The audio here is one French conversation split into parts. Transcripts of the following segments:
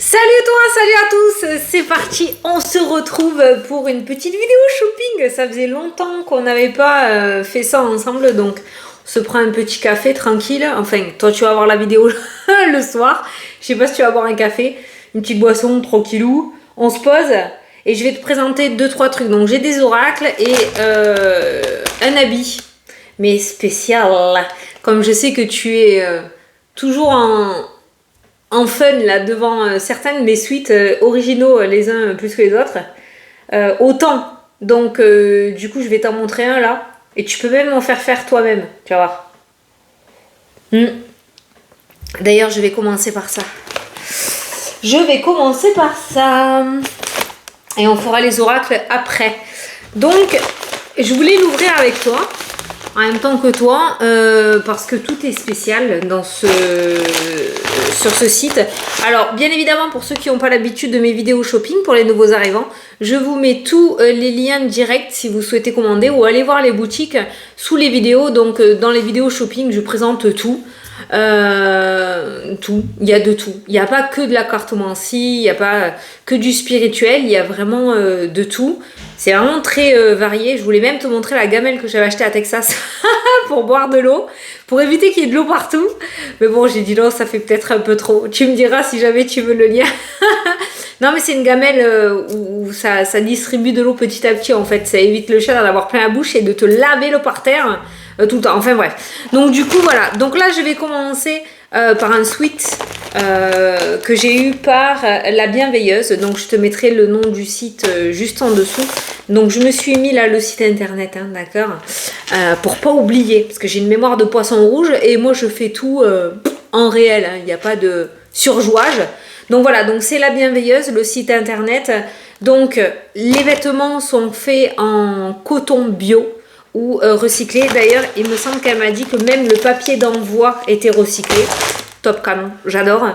Salut toi, salut à tous, c'est parti, on se retrouve pour une petite vidéo shopping. Ça faisait longtemps qu'on n'avait pas fait ça ensemble, donc on se prend un petit café tranquille. Enfin, toi tu vas voir la vidéo le soir, je sais pas si tu vas boire un café, une petite boisson tranquillou, on se pose et je vais te présenter 2-3 trucs. Donc j'ai des oracles et un habit, mais spécial, comme je sais que tu es toujours en fun là devant certaines de mes suites originaux les uns plus que les autres. Autant. Donc du coup je vais t'en montrer un là. Et tu peux même en faire toi-même. Tu vas voir. D'ailleurs je vais commencer par ça. Et on fera les oracles après. Donc je voulais l'ouvrir avec toi. En même temps que toi, parce que tout est spécial sur ce site. Alors, bien évidemment, pour ceux qui n'ont pas l'habitude de mes vidéos shopping, pour les nouveaux arrivants, je vous mets tous les liens directs si vous souhaitez commander ou aller voir les boutiques sous les vidéos. Donc, dans les vidéos shopping, je présente tout. Tout, il y a de tout. Il n'y a pas que de la cartomancie, il n'y a pas que du spirituel, il y a vraiment de tout. C'est vraiment très varié. Je voulais même te montrer la gamelle que j'avais achetée à Texas pour boire de l'eau, pour éviter qu'il y ait de l'eau partout. Mais bon, j'ai dit non, ça fait peut-être un peu trop. Tu me diras si jamais tu veux le lien. Non, mais c'est une gamelle où ça distribue de l'eau petit à petit en fait. Ça évite le chat d'en avoir plein la bouche et de te laver l'eau par terre tout le temps. Enfin bref. Donc du coup, voilà. Donc là, je vais commencer par un sweat que j'ai eu par La Bienveilleuse. Donc je te mettrai le nom du site juste en dessous. Donc je me suis mis là le site internet, hein, d'accord, pour pas oublier, parce que j'ai une mémoire de poisson rouge et moi je fais tout en réel, hein, il n'y a pas de surjouage. Donc voilà, donc c'est La Bienveilleuse, le site internet. Donc les vêtements sont faits en coton bio ou recyclé. D'ailleurs, il me semble qu'elle m'a dit que même le papier d'envoi était recyclé. Top canon, j'adore.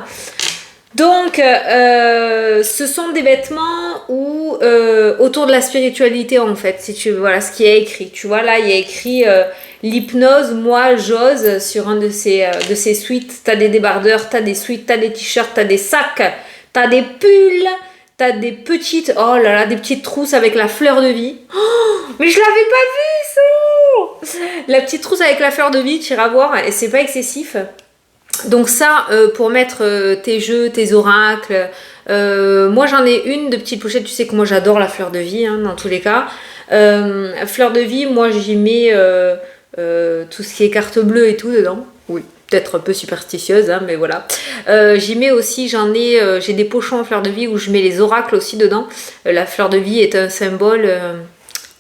Donc, ce sont des vêtements où, autour de la spiritualité en fait, si tu veux, voilà ce qui est écrit. Tu vois là, il y a écrit l'hypnose, moi j'ose sur un de ces suites. T'as des débardeurs, t'as des suites, t'as des t-shirts, t'as des sacs, t'as des pulls, t'as des petites, oh là là, des petites trousses avec la fleur de vie. Oh, mais je l'avais pas vu ça. La petite trousse avec la fleur de vie, tu iras voir, et c'est pas excessif. Donc ça, pour mettre tes jeux, tes oracles, moi j'en ai une de petite pochette, tu sais que moi j'adore la fleur de vie, hein, dans tous les cas. Fleur de vie, moi j'y mets tout ce qui est carte bleue et tout dedans. Oui, peut-être un peu superstitieuse, hein, mais voilà. J'y mets aussi, j'ai des pochons en fleur de vie où je mets les oracles aussi dedans. La fleur de vie est un symbole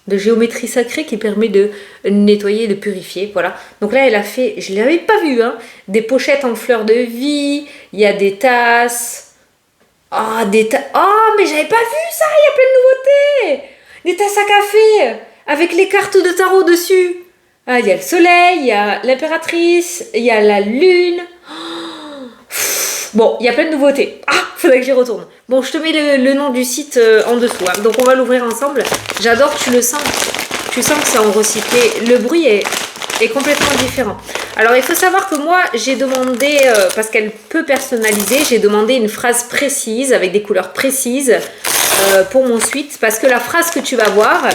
de géométrie sacrée qui permet de nettoyer, de purifier, voilà. Donc là, elle a fait, je ne l'avais pas vu, hein, des pochettes en fleurs de vie, il y a des tasses. Oh, mais j'avais pas vu ça, il y a plein de nouveautés. Des tasses à café, avec les cartes de tarot dessus. Ah, il y a le soleil, il y a l'impératrice, il y a la lune. Bon, il y a plein de nouveautés. Ah, faudrait que j'y retourne. Bon, je te mets le nom du site en dessous. Hein. Donc, on va l'ouvrir ensemble. J'adore, tu le sens. Tu sens que c'est en recyclé. Le bruit est complètement différent. Alors, il faut savoir que moi, j'ai demandé, parce qu'elle peut personnaliser, j'ai demandé une phrase précise, avec des couleurs précises, pour mon suite. Parce que la phrase que tu vas voir,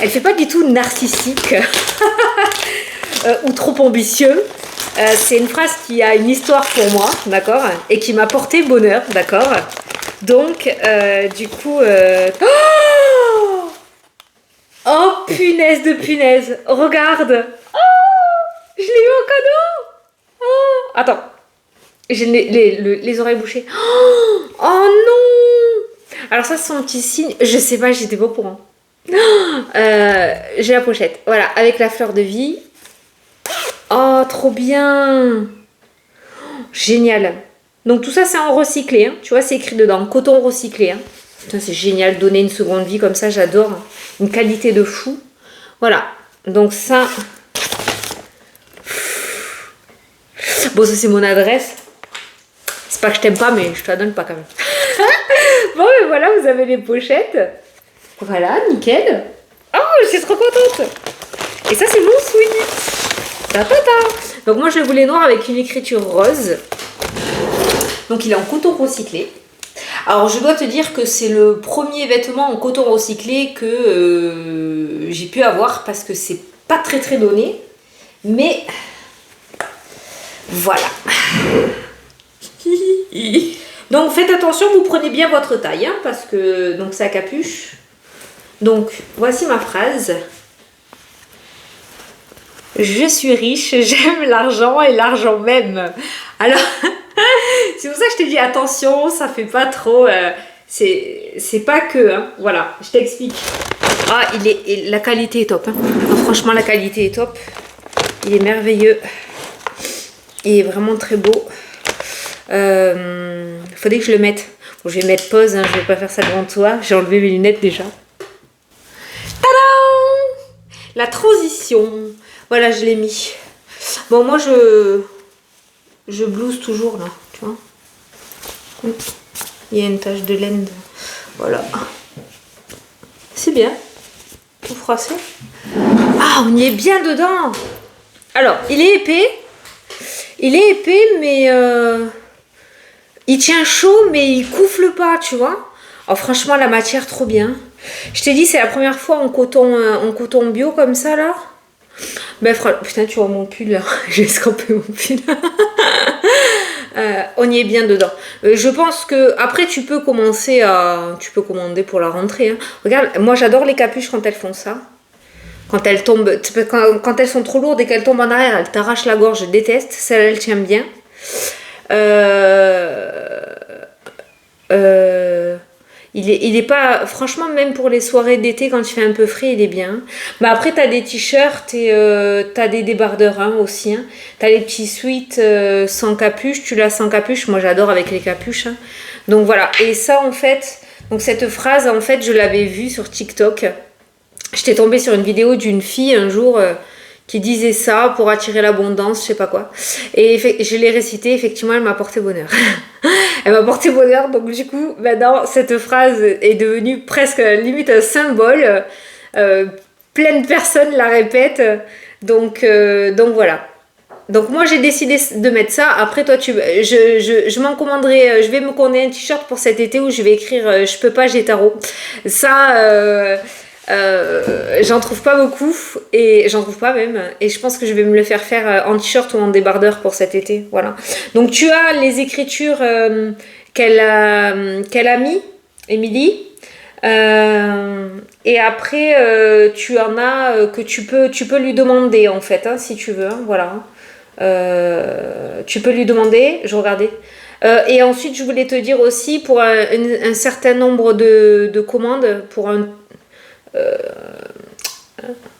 elle fait pas du tout narcissique ou trop ambitieux. C'est une phrase qui a une histoire pour moi, d'accord, et qui m'a porté bonheur, d'accord. Donc, du coup... Oh, punaise de punaise, regarde. Oh, je l'ai eu en cadeau. Oh, attends, j'ai les oreilles bouchées. Oh non. Alors ça, c'est son petit signe, je sais pas, j'étais pas au courant. J'ai la pochette, voilà, avec la fleur de vie. Oh, trop bien. Génial. Donc tout ça, c'est en recyclé. Hein. Tu vois, c'est écrit dedans. Coton recyclé. Hein. Putain, c'est génial. Donner une seconde vie comme ça, j'adore. Une qualité de fou. Voilà. Donc ça... Bon, ça, c'est mon adresse. C'est pas que je t'aime pas, mais je te la donne pas quand même. Bon, mais voilà, vous avez les pochettes. Voilà, nickel. Oh, je suis trop contente. Et ça, c'est mon sweat. Donc moi je le voulais noir avec une écriture rose. Donc il est en coton recyclé. Alors je dois te dire que c'est le premier vêtement en coton recyclé que j'ai pu avoir parce que c'est pas très donné. Mais voilà. Donc faites attention, vous prenez bien votre taille, hein, parce que donc c'est à capuche. Donc voici ma phrase. Je suis riche, j'aime l'argent et l'argent même. Alors, c'est pour ça que je te dis attention, ça fait pas trop. C'est pas que, hein, voilà, je t'explique. Ah, la qualité est top. Hein. Ah, franchement, la qualité est top. Il est merveilleux. Il est vraiment très beau. Faudrait que je le mette. Bon, je vais mettre pause, hein, je vais pas faire ça devant toi. J'ai enlevé mes lunettes déjà. Tadam! La transition. Voilà, je l'ai mis. Bon, moi, je blouse toujours, là, tu vois. Il y a une tache de laine. Voilà. C'est bien. Tout froissé. Ah, on y est bien dedans. Alors, il est épais. Il est épais, mais... il tient chaud, mais il coufle pas, tu vois. Oh, franchement, la matière, trop bien. Je t'ai dit, c'est la première fois en coton bio comme ça, là. Ben, putain, tu vois mon pull là. J'ai escampé mon pull. On y est bien dedans. Je pense que après tu peux commencer à. Tu peux commander pour la rentrée. Hein. Regarde, moi j'adore les capuches quand elles font ça. Quand elles tombent. Quand elles sont trop lourdes et qu'elles tombent en arrière, elles t'arrachent la gorge. Je déteste. Celle-là, elle tient bien. Il est pas, franchement, même pour les soirées d'été quand il fait un peu frais, il est bien. Mais après t'as des t-shirts et t'as des débardeurs hein, aussi. Hein. T'as les petits sweats sans capuche, tu l'as sans capuche. Moi j'adore avec les capuches. Hein. Donc voilà. Et ça en fait, donc cette phrase en fait je l'avais vue sur TikTok. J'étais tombée sur une vidéo d'une fille un jour qui disait ça pour attirer l'abondance, je sais pas quoi. Et je l'ai récité, effectivement, elle m'a porté bonheur. Elle m'a porté bonheur, donc du coup, maintenant, cette phrase est devenue presque limite un symbole. Plein de personnes la répètent, donc voilà. Donc moi j'ai décidé de mettre ça. Après toi je m'en commanderai. Je vais me commander un t-shirt pour cet été où je vais écrire je peux pas, j'ai tarot. Ça j'en trouve pas beaucoup et j'en trouve pas même et je pense que je vais me le faire en t-shirt ou en débardeur pour cet été. Voilà. Donc tu as les écritures qu'elle a mis, Émilie. Et après tu en as que tu peux lui demander en fait hein, si tu veux hein, voilà tu peux lui demander je regardais et ensuite je voulais te dire aussi pour un certain nombre de commandes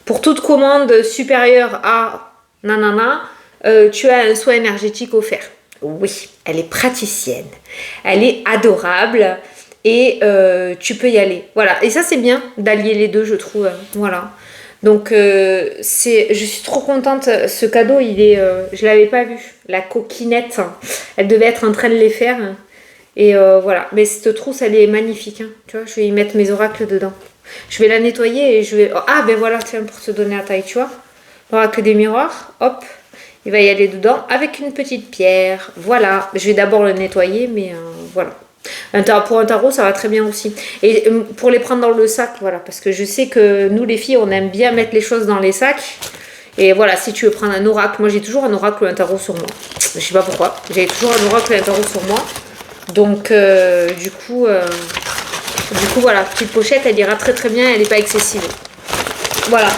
pour toute commande supérieure à nanana tu as un soin énergétique offert. Oui, elle est praticienne, elle est adorable et tu peux y aller. Voilà, et ça c'est bien d'allier les deux, je trouve. Voilà. Donc je suis trop contente. Ce cadeau, je l'avais pas vu. La coquinette, elle devait être en train de les faire. Et voilà. Mais cette trousse, elle est magnifique. Hein. Tu vois, je vais y mettre mes oracles dedans. Je vais la nettoyer et je vais. Ah ben voilà, tiens, pour te donner la taille, tu vois. L'oracle des miroirs, hop. Il va y aller dedans avec une petite pierre. Voilà. Je vais d'abord le nettoyer, mais voilà. Pour un tarot, ça va très bien aussi. Et pour les prendre dans le sac, voilà. Parce que je sais que nous, les filles, on aime bien mettre les choses dans les sacs. Et voilà, si tu veux prendre un oracle, moi j'ai toujours un oracle ou un tarot sur moi. Je sais pas pourquoi. J'ai toujours un oracle et un tarot sur moi. Donc, du coup, voilà. Petite pochette, elle ira très très bien. Elle n'est pas excessive. Voilà.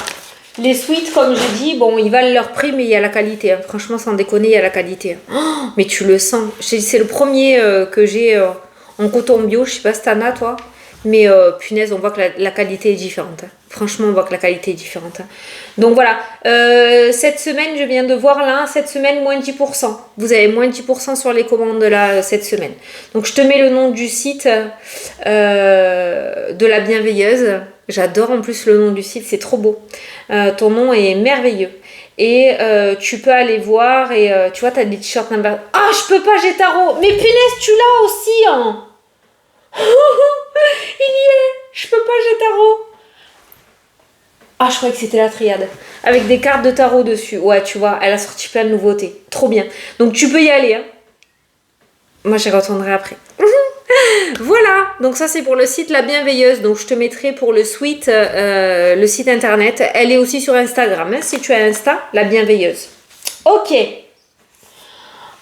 Les suites, comme je dis, bon, ils valent leur prix, mais il y a la qualité. Hein. Franchement, sans déconner, il y a la qualité. Oh, mais tu le sens. C'est le premier que j'ai en coton bio. Je sais pas si t'en as, toi. Mais punaise, on voit que la qualité est différente. Hein. Franchement, on voit que la qualité est différente. Hein. Donc voilà. Cette semaine, je viens de voir là, cette semaine, moins 10%. Vous avez moins 10% sur les commandes là, cette semaine. Donc je te mets le nom du site de la bienveilleuse. J'adore en plus le nom du site, c'est trop beau. Ton nom est merveilleux. Et tu peux aller voir et tu vois, t'as des t-shirts number. Ah, je peux pas, j'ai tarot. Mais punaise, tu l'as aussi, hein. Il y est. Je peux pas, j'ai tarot. Ah, je croyais que c'était la triade. Avec des cartes de tarot dessus. Ouais, tu vois, elle a sorti plein de nouveautés. Trop bien. Donc tu peux y aller, hein. Moi, j'y retournerai après. Voilà, donc ça c'est pour le site La Bienveilleuse. Donc je te mettrai pour le site internet. Elle est aussi sur Instagram, hein, si tu as Insta, La Bienveilleuse. Ok.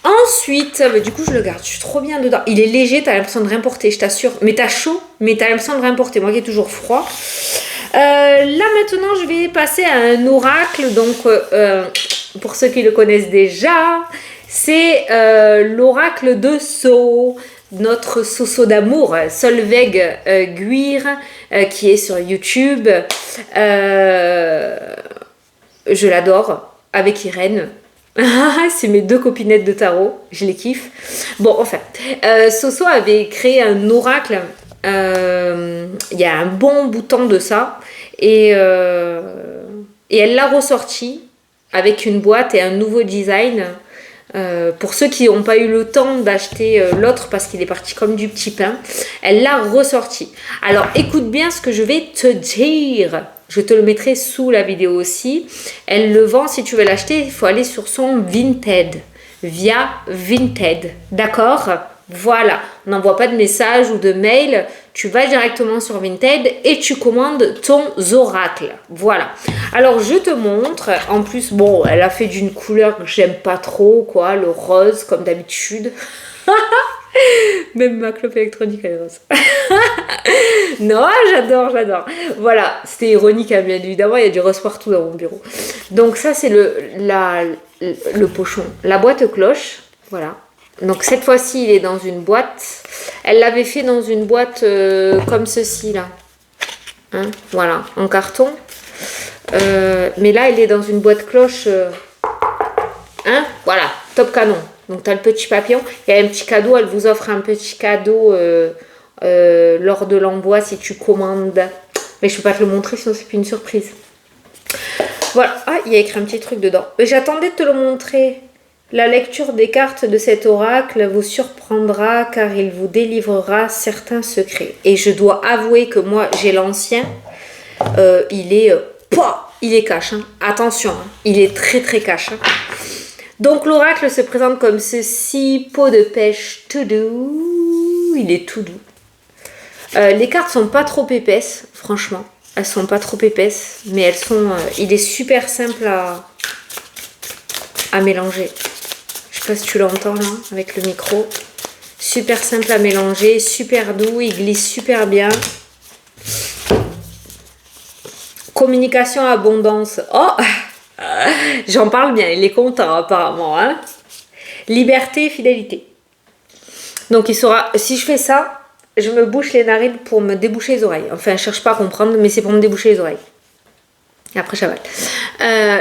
Ensuite, du coup je le garde, je suis trop bien dedans. Il est léger, t'as l'impression de rien porter, je t'assure. Mais t'as chaud, mais t'as l'impression de rien porter. Moi qui ai toujours froid. Là maintenant je vais passer à un oracle. Donc pour ceux qui le connaissent déjà, c'est l'oracle de Sceaux. Notre Soso d'amour, Solveig Guir, qui est sur YouTube. Je l'adore, avec Irène. C'est mes deux copinettes de tarot, je les kiffe. Bon, enfin, Soso avait créé un oracle il y a un bon bout de temps de ça. Et elle l'a ressorti avec une boîte et un nouveau design. Pour ceux qui n'ont pas eu le temps d'acheter l'autre parce qu'il est parti comme du petit pain, elle l'a ressorti. Alors écoute bien ce que je vais te dire. Je te le mettrai sous la vidéo aussi. Elle le vend, si tu veux l'acheter, il faut aller sur son Vinted. Via Vinted. D'accord ? Voilà. On n'envoie pas de message ou de mail. Tu vas directement sur Vinted et tu commandes ton oracle. Voilà. Alors, je te montre. En plus, bon, elle a fait d'une couleur que j'aime pas trop, quoi. Le rose, comme d'habitude. Même ma clope électronique, elle est rose. Non, j'adore. Voilà, c'était ironique, hein, bien évidemment. Il y a du rose partout dans mon bureau. Donc, ça, c'est le pochon. La boîte cloche. Voilà. Donc cette fois-ci, il est dans une boîte. Elle l'avait fait dans une boîte comme ceci, là. Hein, voilà, en carton. Mais là, il est dans une boîte cloche. Hein, voilà, top canon. Donc tu as le petit papillon. Il y a un petit cadeau. Elle vous offre un petit cadeau lors de l'envoi si tu commandes. Mais je ne peux pas te le montrer, sinon c'est plus une surprise. Voilà. Ah, il y a écrit un petit truc dedans. J'attendais de te le montrer. La lecture des cartes de cet oracle vous surprendra car il vous délivrera certains secrets. Et je dois avouer que moi, j'ai l'ancien. Il est cash. Hein. Attention, hein. Il est très très cash. Hein. Donc l'oracle se présente comme ceci. Peau de pêche tout doux. Il est tout doux. Les cartes sont pas trop épaisses, franchement. Elles sont pas trop épaisses. Mais elles sont... il est super simple à mélanger. Je sais pas si tu l'entends là, avec le micro. Super simple à mélanger, super doux, il glisse super bien. Communication, abondance. Oh, j'en parle bien, il est content apparemment. Hein. Liberté, fidélité. Donc il sera, si je fais ça, je me bouche les narines pour me déboucher les oreilles. Enfin, je cherche pas à comprendre, mais c'est pour me déboucher les oreilles. Et après, j'avale.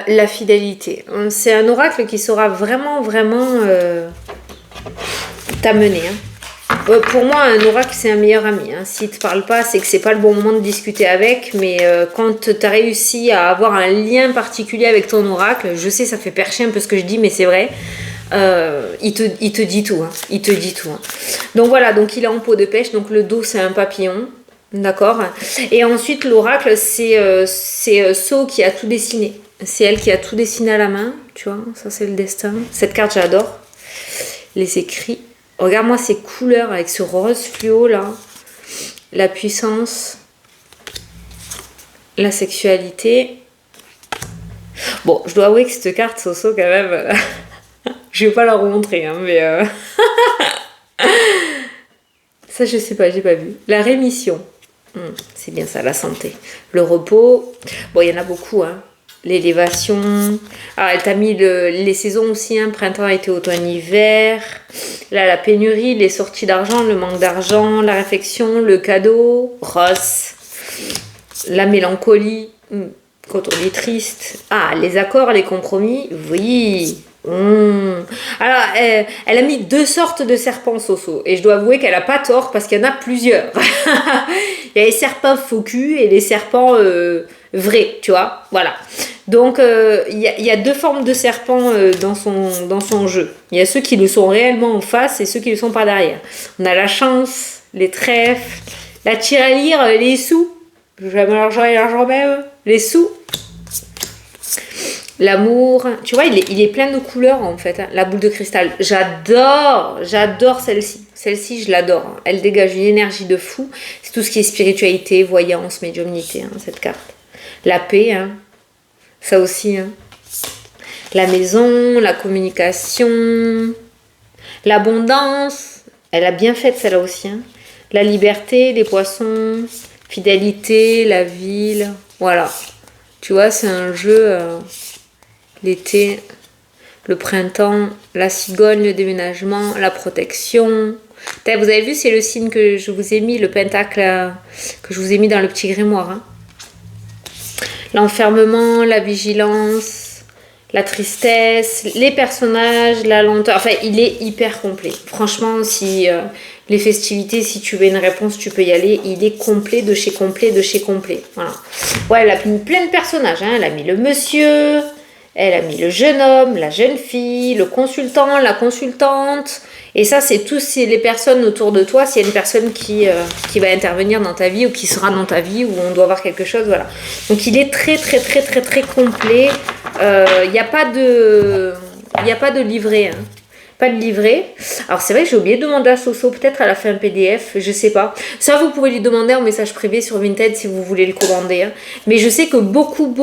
La fidélité. C'est un oracle qui saura vraiment t'amener. Hein. Pour moi, un oracle, c'est un meilleur ami. Hein. S'il ne te parle pas, c'est que c'est pas le bon moment de discuter avec. Mais quand tu as réussi à avoir un lien particulier avec ton oracle, je sais, ça fait percher un peu ce que je dis, mais c'est vrai. Il te dit tout. Hein. Il te dit tout. Hein. Donc voilà, donc il est en peau de pêche. Donc le dos, c'est un papillon. D'accord. Et ensuite, l'oracle, c'est Sceaux qui a tout dessiné. C'est elle qui a tout dessiné à la main. Tu vois, ça c'est le destin. Cette carte, j'adore. Les écrits. Regarde-moi ces couleurs avec ce rose fluo là. La puissance. La sexualité. Bon, je dois avouer que cette carte, Soso, quand même... je vais pas la remontrer, hein, mais... ça, je sais pas, j'ai pas vu. La rémission. C'est bien ça, la santé. Le repos. Bon, il y en a beaucoup, hein. L'élévation. Ah, elle t'a mis les saisons aussi, hein. Printemps, été, automne, hiver. Là, la pénurie, les sorties d'argent, le manque d'argent, la réflexion, le cadeau. Rose. La mélancolie. Quand on est triste. Ah, les accords, les compromis. Oui. Alors, elle a mis 2 sortes de serpents, Soso. Et je dois avouer qu'elle a pas tort parce qu'il y en a plusieurs. Il y a les serpents faux cul et les serpents vrais, tu vois. Voilà. Donc, il y a 2 formes de serpents dans son jeu. Il y a ceux qui le sont réellement en face et ceux qui le sont par derrière. On a la chance, les trèfles, la tirelire, les sous. J'aime l'argent et l'argent même. Les sous. L'amour, tu vois, il est plein de couleurs en fait, hein. La boule de cristal, j'adore celle-ci. Celle-ci, je l'adore, hein. Elle dégage une énergie de fou. C'est tout ce qui est spiritualité, voyance, médiumnité, hein, cette carte. La paix, hein. Ça aussi. Hein. La maison, la communication, l'abondance. Elle a bien fait celle-là aussi. Hein. La liberté, les poissons, fidélité, la ville. Voilà. Tu vois, c'est un jeu... l'été, le printemps, la cigogne, le déménagement, la protection. Vous avez vu, c'est le signe que je vous ai mis, le pentacle que je vous ai mis dans le petit grimoire. Hein. L'enfermement, la vigilance, la tristesse, les personnages, la lenteur. Enfin, il est hyper complet. Franchement, si les festivités, si tu veux une réponse, tu peux y aller. Il est complet, de chez complet, de chez complet. Voilà. Ouais, elle a mis plein de personnages. Hein. Elle a mis le monsieur... Elle a mis le jeune homme, la jeune fille, le consultant, la consultante. Et ça, c'est tous les personnes autour de toi. S'il y a une personne qui va intervenir dans ta vie ou qui sera dans ta vie, où on doit voir quelque chose, voilà. Donc, il est très, très, très, très, très complet. Il n'y a pas de livret. Hein. Pas de livret. Alors, c'est vrai que j'ai oublié de demander à Soso. Peut-être elle a fait un PDF. Je sais pas. Ça, vous pouvez lui demander en message privé sur Vinted si vous voulez le commander. Hein. Mais je sais que beaucoup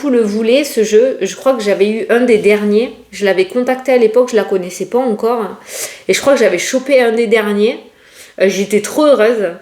le voulaient, ce jeu. Je crois que j'avais eu un des derniers. Je l'avais contacté à l'époque. Je la connaissais pas encore. Hein. Et je crois que j'avais chopé un des derniers. J'étais trop heureuse.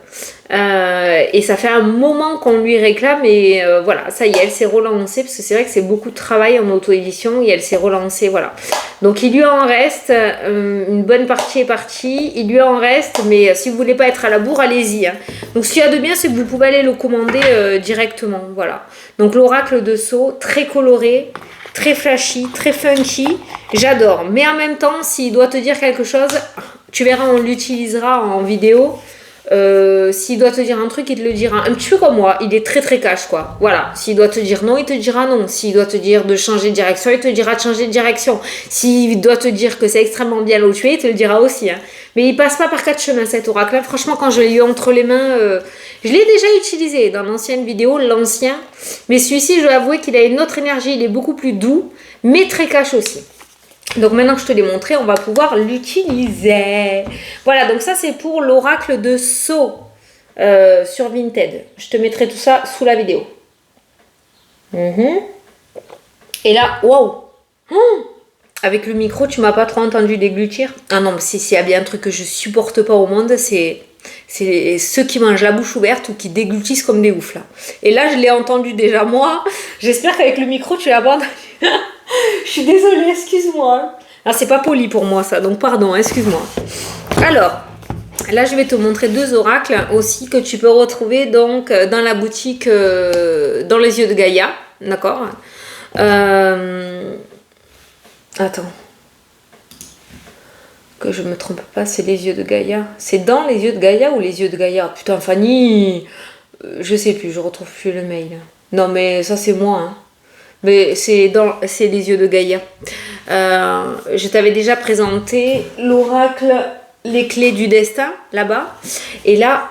Et ça fait un moment qu'on lui réclame. Et voilà, ça y est, elle s'est relancée. Parce que c'est vrai que c'est beaucoup de travail en auto-édition. Et elle s'est relancée, voilà. Donc il lui en reste, une bonne partie est partie, il lui en reste, mais si vous voulez pas être à la bourre, allez-y. Hein. Donc ce qu'il y a de bien, c'est que vous pouvez aller le commander directement, voilà. Donc l'oracle de Sceaux, très coloré, très flashy, très funky, j'adore. Mais en même temps, s'il doit te dire quelque chose, tu verras, on l'utilisera en vidéo. S'il doit te dire un truc, il te le dira. Un petit peu comme moi, il est très très cash quoi. Voilà, s'il doit te dire non, il te dira non. S'il doit te dire de changer de direction, il te dira de changer de direction. S'il doit te dire que c'est extrêmement bien là où tu es, il te le dira aussi. Hein. Mais il passe pas par quatre chemins cet oracle. Franchement, quand je l'ai eu entre les mains, je l'ai déjà utilisé dans l'ancienne vidéo, l'ancien. Mais celui-ci, je dois avouer qu'il a une autre énergie. Il est beaucoup plus doux, mais très cash aussi. Donc maintenant que je te l'ai montré, on va pouvoir l'utiliser. Voilà, donc ça c'est pour l'oracle de Sceaux sur Vinted. Je te mettrai tout ça sous la vidéo. Et là, waouh, avec le micro, tu m'as pas trop entendu déglutir. Ah non, s'il y a bien un truc que je supporte pas au monde, c'est ceux qui mangent la bouche ouverte ou qui déglutissent comme des oufs là. Et là, je l'ai entendu déjà moi. J'espère qu'avec le micro, tu l'as pas entendu. Je suis désolée, excuse-moi. Ah, c'est pas poli pour moi ça, donc pardon, excuse-moi. Alors, là je vais te montrer deux oracles aussi que tu peux retrouver donc dans la boutique dans les yeux de Gaïa, d'accord. Attends. Que je me trompe pas, c'est les yeux de Gaïa. C'est dans les yeux de Gaïa ou les yeux de Gaïa? Putain, Fanny, je sais plus, je retrouve plus le mail. Non mais ça c'est moi, hein. Mais c'est les yeux de Gaïa. Je t'avais déjà présenté l'oracle Les clés du destin, là-bas. Et là,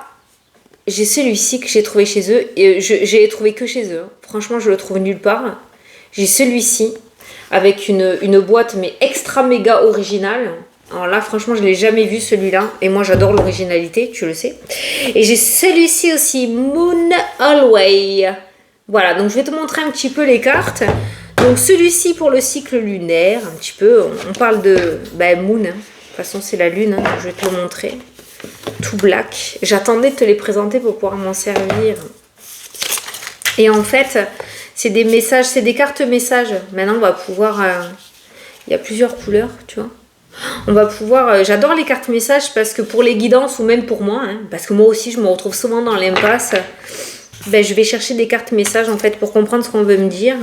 j'ai celui-ci que j'ai trouvé chez eux. Et j'ai trouvé que chez eux. Franchement, je le trouve nulle part. J'ai celui-ci, avec une boîte, mais extra méga originale. Alors là, franchement, je ne l'ai jamais vu, celui-là. Et moi, j'adore l'originalité, tu le sais. Et j'ai celui-ci aussi, Moon Alway. Voilà, donc je vais te montrer un petit peu les cartes. Donc celui-ci pour le cycle lunaire, un petit peu, on parle de Moon, hein. De toute façon c'est la lune, hein, donc je vais te le montrer. Tout black. J'attendais de te les présenter pour pouvoir m'en servir. Et en fait, c'est des messages, c'est des cartes messages. Maintenant on va pouvoir, il y a plusieurs couleurs, tu vois. On va pouvoir, j'adore les cartes messages parce que pour les guidances ou même pour moi, hein, parce que moi aussi je me retrouve souvent dans l'impasse. Je vais chercher des cartes messages en fait pour comprendre ce qu'on veut me dire.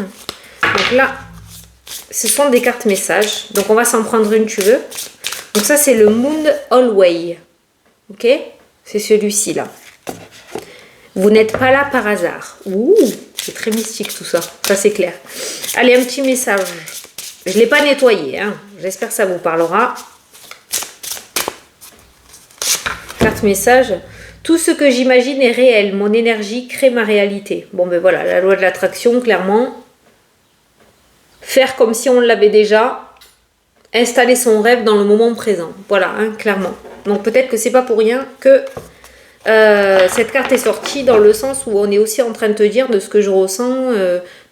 Donc là, ce sont des cartes messages. Donc on va s'en prendre une, tu veux. Donc ça, c'est le Moon Alway. Ok? C'est celui-ci là. Vous n'êtes pas là par hasard. Ouh, c'est très mystique tout ça. Ça, c'est clair. Allez, un petit message. Je ne l'ai pas nettoyé. Hein. J'espère que ça vous parlera. Carte message. Tout ce que j'imagine est réel. Mon énergie crée ma réalité. Bon, ben voilà, la loi de l'attraction, clairement. faire comme si on l'avait déjà, installer son rêve dans le moment présent. Voilà, hein, clairement. Donc peut-être que c'est pas pour rien que cette carte est sortie dans le sens où on est aussi en train de te dire de ce que je ressens,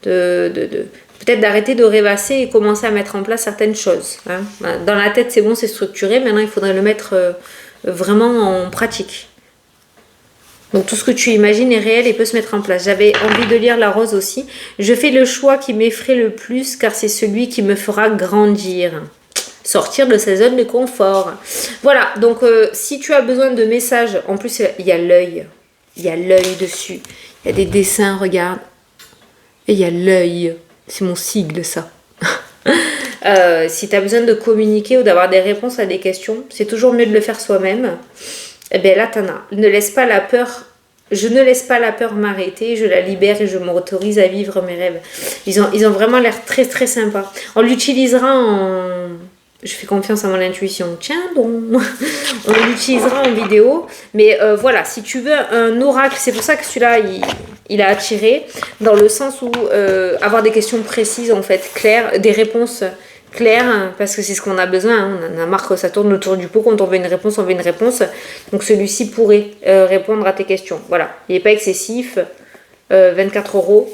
peut-être d'arrêter de rêvasser et commencer à mettre en place certaines choses. Hein. Dans la tête, c'est bon, c'est structuré. Maintenant, il faudrait le mettre vraiment en pratique. Donc tout ce que tu imagines est réel et peut se mettre en place. J'avais envie de lire la rose aussi. Je fais le choix qui m'effraie le plus car c'est celui qui me fera grandir. Sortir de sa zone de confort. Voilà, donc si tu as besoin de messages, en plus il y a l'œil. Il y a l'œil dessus. Il y a des dessins, regarde. Et il y a l'œil. C'est mon sigle, ça. Si tu as besoin de communiquer ou d'avoir des réponses à des questions, c'est toujours mieux de le faire soi-même. Eh bien là, t'en as. Ne laisse pas la peur. Je ne laisse pas la peur m'arrêter, je la libère et je m'autorise à vivre mes rêves. Ils ont vraiment l'air très très sympas. On l'utilisera en... Je fais confiance à mon intuition. Tiens donc. On l'utilisera en vidéo. Mais voilà, si tu veux un oracle, c'est pour ça que celui-là, il a attiré. Dans le sens où avoir des questions précises, en fait, claires, des réponses claires, parce que c'est ce qu'on a besoin. Hein. On en a marre que ça tourne autour du pot. Quand on veut une réponse, on veut une réponse. Donc celui-ci pourrait répondre à tes questions. Voilà. Il n'est pas excessif. 24 €.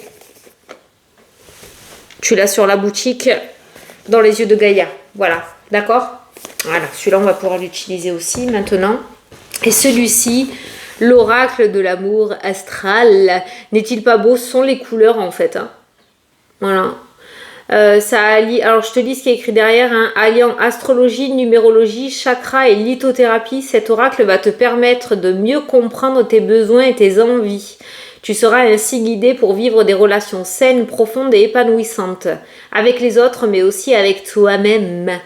Tu l'as sur la boutique dans les yeux de Gaïa. Voilà. D'accord? Voilà. Celui-là, on va pouvoir l'utiliser aussi maintenant. Et celui-ci, l'oracle de l'amour astral. N'est-il pas beau? Ce sont les couleurs, en fait. Hein. Voilà. Ça allie, alors je te lis ce qui est écrit derrière, hein, alliant astrologie, numérologie, chakra et lithothérapie, cet oracle va te permettre de mieux comprendre tes besoins et tes envies. Tu seras ainsi guidé pour vivre des relations saines, profondes et épanouissantes, avec les autres mais aussi avec toi-même.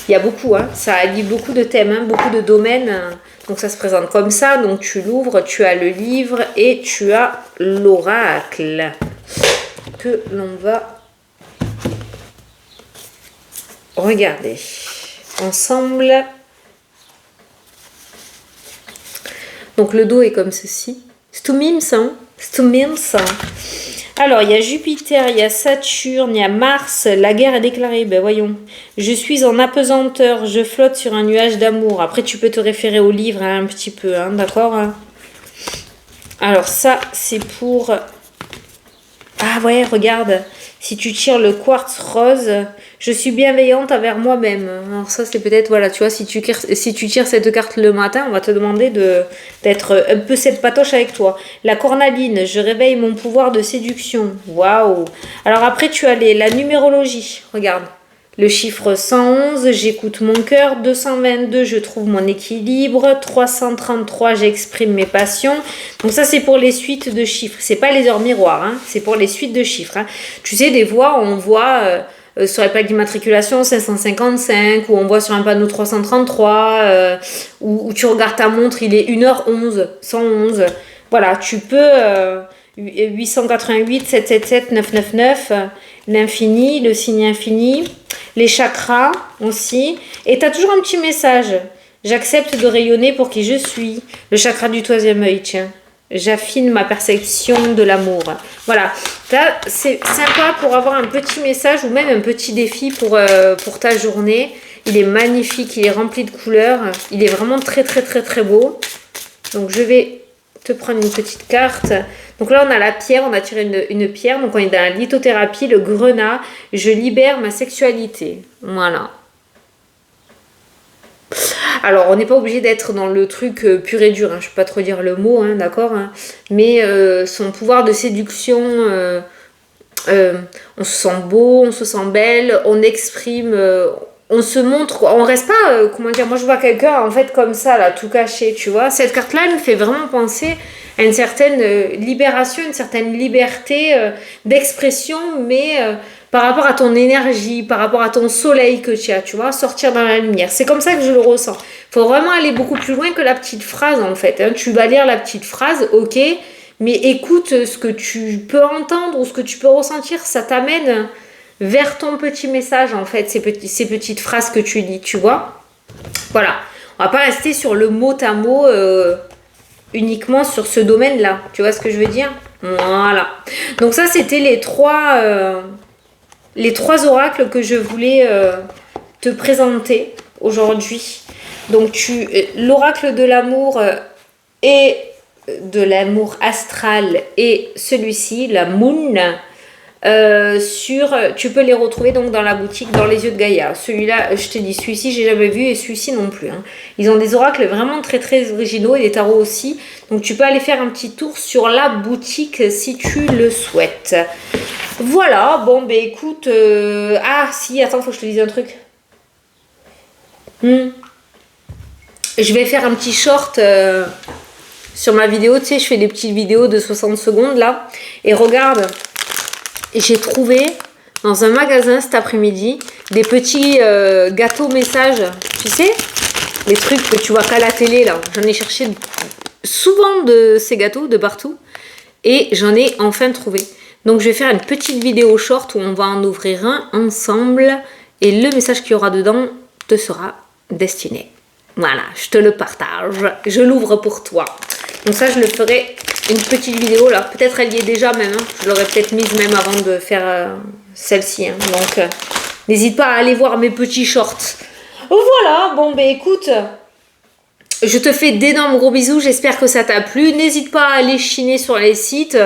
Il y a beaucoup, hein, ça allie beaucoup de thèmes, hein, beaucoup de domaines, donc ça se présente comme ça, donc tu l'ouvres, tu as le livre et tu as l'oracle que l'on va regarder ensemble. Donc le dos est comme ceci. C'est tout mime ça, hein? C'est tout mime ça. Alors il y a Jupiter, il y a Saturne, il y a Mars. La guerre est déclarée. Ben voyons. Je suis en apesanteur. Je flotte sur un nuage d'amour. Après tu peux te référer au livre hein, un petit peu, hein, d'accord hein. Alors ça c'est pour... Ah ouais, regarde. Si tu tires le quartz rose, je suis bienveillante envers moi-même. Alors ça, c'est peut-être, voilà, tu vois, si tu tires cette carte le matin, on va te demander d'être un peu cette patoche avec toi. La cornaline, je réveille mon pouvoir de séduction. Waouh. Alors après, tu as la numérologie. Regarde. Le chiffre 111, j'écoute mon cœur. 222, je trouve mon équilibre. 333, j'exprime mes passions. Donc ça, c'est pour les suites de chiffres. C'est pas les heures miroirs, hein. C'est pour les suites de chiffres. Hein. Tu sais, des fois, on voit sur les plaques d'immatriculation 555, ou on voit sur un panneau 333, où tu regardes ta montre, il est 1h11, 111. Voilà, tu peux... 888, 777, 999, l'infini, le signe infini, les chakras aussi. Et tu as toujours un petit message. J'accepte de rayonner pour qui je suis. Le chakra du troisième œil, tiens. J'affine ma perception de l'amour. Voilà. C'est sympa pour avoir un petit message ou même un petit défi pour ta journée. Il est magnifique, il est rempli de couleurs. Il est vraiment très, très, très, très beau. Donc, je vais te prendre une petite carte. Donc là, on a la pierre, on a tiré une pierre. Donc, on est dans la lithothérapie, le grenat. Je libère ma sexualité. Voilà. Alors, on n'est pas obligé d'être dans le truc pur et dur. Hein. Je ne peux pas trop dire le mot, hein, d'accord hein. Mais son pouvoir de séduction, on se sent beau, on se sent belle, on exprime... on se montre, on reste pas, comment dire, moi je vois quelqu'un en fait comme ça, là, tout caché, tu vois. Cette carte-là, elle me fait vraiment penser à une certaine libération, une certaine liberté d'expression, mais par rapport à ton énergie, par rapport à ton soleil que tu as, tu vois, sortir dans la lumière. C'est comme ça que je le ressens. Faut vraiment aller beaucoup plus loin que la petite phrase, en fait. Hein. Tu vas lire la petite phrase, ok, mais écoute ce que tu peux entendre ou ce que tu peux ressentir, ça t'amène... vers ton petit message, en fait, ces petites phrases que tu lis, tu vois. Voilà. On va pas rester sur le mot à mot uniquement sur ce domaine-là. Tu vois ce que je veux dire? Voilà. Donc ça, c'était les trois les 3 oracles que je voulais te présenter aujourd'hui. Donc l'oracle de l'amour et de l'amour astral et celui-ci, la Moon, tu peux les retrouver donc dans la boutique dans les yeux de Gaïa. Celui-là, je te dis, celui-ci j'ai jamais vu et celui-ci non plus. Hein. Ils ont des oracles vraiment très très originaux et des tarots aussi. Donc tu peux aller faire un petit tour sur la boutique si tu le souhaites. Voilà, bon ben écoute, ah si, attends, faut que je te dise un truc. Je vais faire un petit short sur ma vidéo, tu sais, je fais des petites vidéos de 60 secondes là. Et regarde, j'ai trouvé dans un magasin cet après-midi des petits gâteaux messages, tu sais, les trucs que tu vois qu'à la télé là. J'en ai cherché souvent de ces gâteaux de partout et j'en ai enfin trouvé. Donc je vais faire une petite vidéo short où on va en ouvrir un ensemble et le message qu'il y aura dedans te sera destiné. Voilà, je te le partage, je l'ouvre pour toi. Donc ça, je le ferai une petite vidéo là. Peut-être elle y est déjà même. Hein. Je l'aurais peut-être mise même avant de faire celle-ci. Hein. Donc n'hésite pas à aller voir mes petits shorts. Voilà, bon ben écoute, je te fais d'énormes gros bisous. J'espère que ça t'a plu. N'hésite pas à aller chiner sur les sites.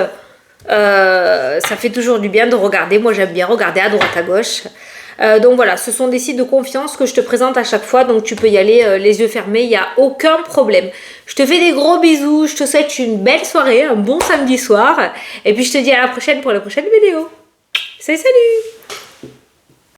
Ça fait toujours du bien de regarder. Moi j'aime bien regarder à droite à gauche. Donc voilà, ce sont des sites de confiance que je te présente à chaque fois, donc tu peux y aller les yeux fermés, il n'y a aucun problème. Je te fais des gros bisous, je te souhaite une belle soirée, un bon samedi soir, et puis je te dis à la prochaine pour la prochaine vidéo. Salut, salut!